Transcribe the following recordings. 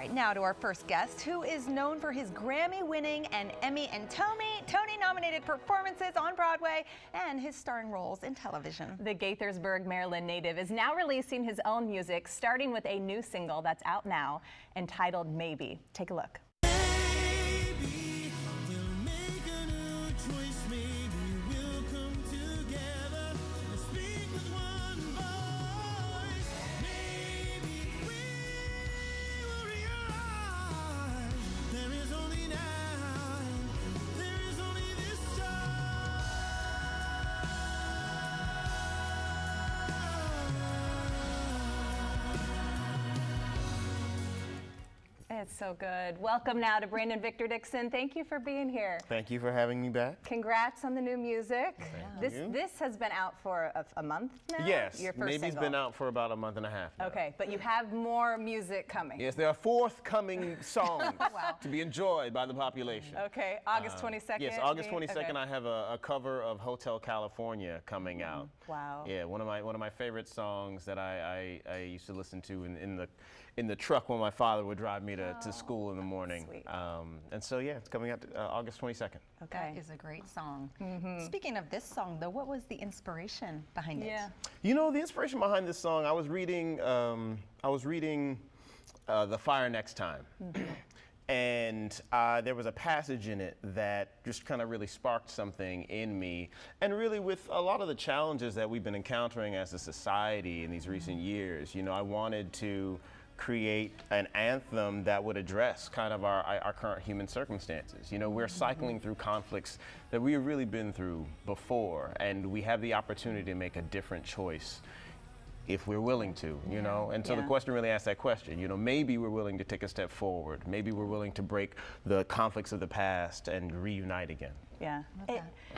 right, now to our first guest, who is known for his Grammy-winning and Emmy and Tony-nominated performances on Broadway and his starring roles in television. The Gaithersburg, Maryland native is now releasing his own music, starting with a new single that's out now entitled Maybe. Take a look. It's so good. Welcome now to Brandon Victor Dixon. Thank you for being here. Thank you for having me back. Congrats on the new music. This has been out for a month now? Yes, Your first Maybe's single. been out for about a month and a half now. Okay, but you have more music coming. Yes, there are forthcoming songs to be enjoyed by the population. Okay, August 22nd. Yes, August 22nd. Okay. I have a cover of Hotel California coming out. Wow. Yeah, one of my favorite songs that I used to listen to in the truck when my father would drive me to school in the morning. Sweet. And so yeah, it's coming out August 22nd. That is a great song. Speaking of this song, though, what was the inspiration behind it? You know, the inspiration behind this song, I was reading The Fire Next Time. And there was a passage in it that just kind of really sparked something in me. And really with a lot of the challenges that we've been encountering as a society in these recent years, you know, I wanted to create an anthem that would address kind of our current human circumstances. You know, we're cycling through conflicts that we've really been through before, and we have the opportunity to make a different choice if we're willing to, you know? And so the question really asks that question, you know, maybe we're willing to take a step forward. Maybe we're willing to break the conflicts of the past and reunite again. Yeah,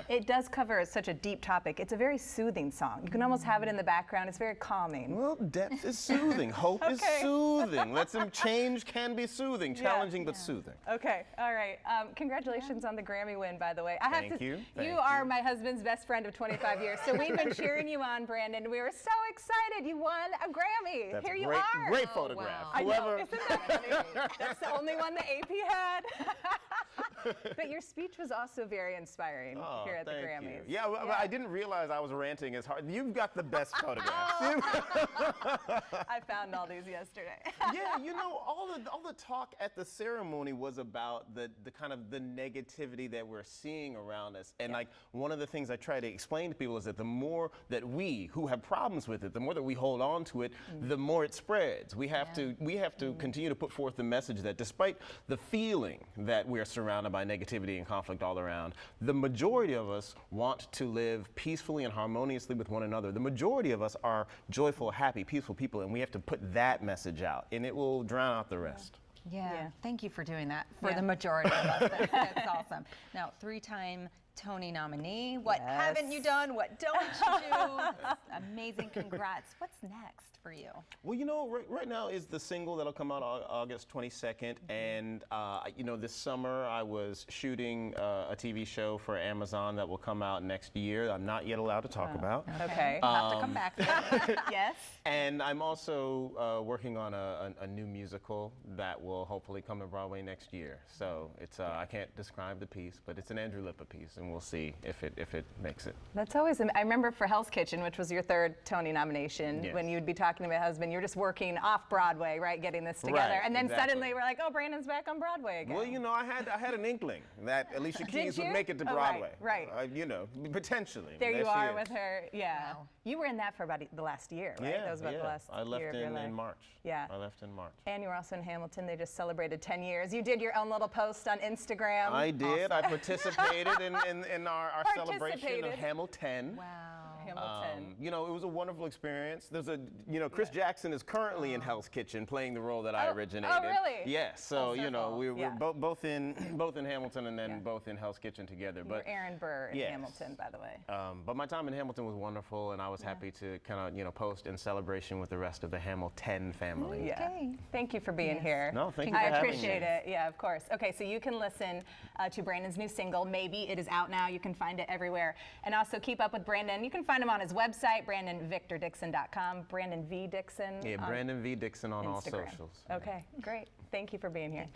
it does cover such a deep topic. It's a very soothing song. You can almost have it in the background. It's very calming. Well, depth is soothing. Hope is soothing. Change can be soothing. Challenging, but soothing. Okay, all right. Congratulations on the Grammy win, by the way. Thank you. You are my husband's best friend of 25 years, so we've been cheering you on, Brandon. We were so excited. You won a Grammy. That's Here a you great, are. great photograph. I know, isn't that funny? That's the only one the AP had. But your speech was also very inspiring here at the Grammys. You. Yeah, well, I didn't realize I was ranting as hard. You've got the best photographs. I found all these yesterday. Yeah, you know, all the talk at the ceremony was about the kind of the negativity that we're seeing around us. And like one of the things I try to explain to people is that the more that we who have problems with it, the more that we hold on to it, the more it spreads. We have to continue to put forth the message that despite the feeling that we're surrounded by negativity and conflict all around, the majority of us want to live peacefully and harmoniously with one another. The majority of us are joyful, happy, peaceful people, and we have to put that message out, and it will drown out the rest. Yeah. Thank you for doing that for the majority of us. That's awesome. Now, 3-time Tony nominee. What haven't you done? What don't you do? That's amazing. Congrats. What's next for you? Well, you know, right now is the single that'll come out August 22nd. And, you know, this summer I was shooting a TV show for Amazon that will come out next year. I'm not yet allowed to talk about. Okay. Have to come back to it. Yes. And I'm also working on a new musical that will hopefully come to Broadway next year. So it's I can't describe the piece, but it's an Andrew Lippa piece, and we'll see if it makes it. That's always. I remember for Hell's Kitchen, which was your 3rd Tony nomination, when you'd be talking to my husband, you're just working off Broadway, right, getting this together, and then suddenly we're like, oh, Brandon's back on Broadway again. Well, you know, I had an inkling that Alicia Keys would make it to Oh, Broadway. Right. You know, potentially. There you are with her. Yeah. Wow. You were in that for about the last year, right? Yeah, that was about the last I left year in March. Yeah. I left in March. And you were also in Hamilton. They just celebrated 10 years. You did your own little post on Instagram. I did. Awesome. I participated in our celebration of Hamilton. Wow. Hamilton. You know, it was a wonderful experience. There's Chris Jackson is currently in Hell's Kitchen playing the role that I originated. Oh, really? Yes. So, you know, we were both in Hamilton and then both in Hell's Kitchen together. But Aaron Burr in Hamilton, by the way. But my time in Hamilton was wonderful, and I was happy to kind of, you know, post in celebration with the rest of the Hamilton family. Yeah. Okay. Thank you for being here. No, thank you for I having appreciate me. it. Yeah, of course. Okay, so you can listen to Brandon's new single, Maybe. It is out now. You can find it everywhere. And also keep up with Brandon. You can find him on his website, BrandonVictorDixon.com. Brandon V. Dixon. Yeah, Brandon V. Dixon on Instagram. all socials. Okay, great. Thank you for being here.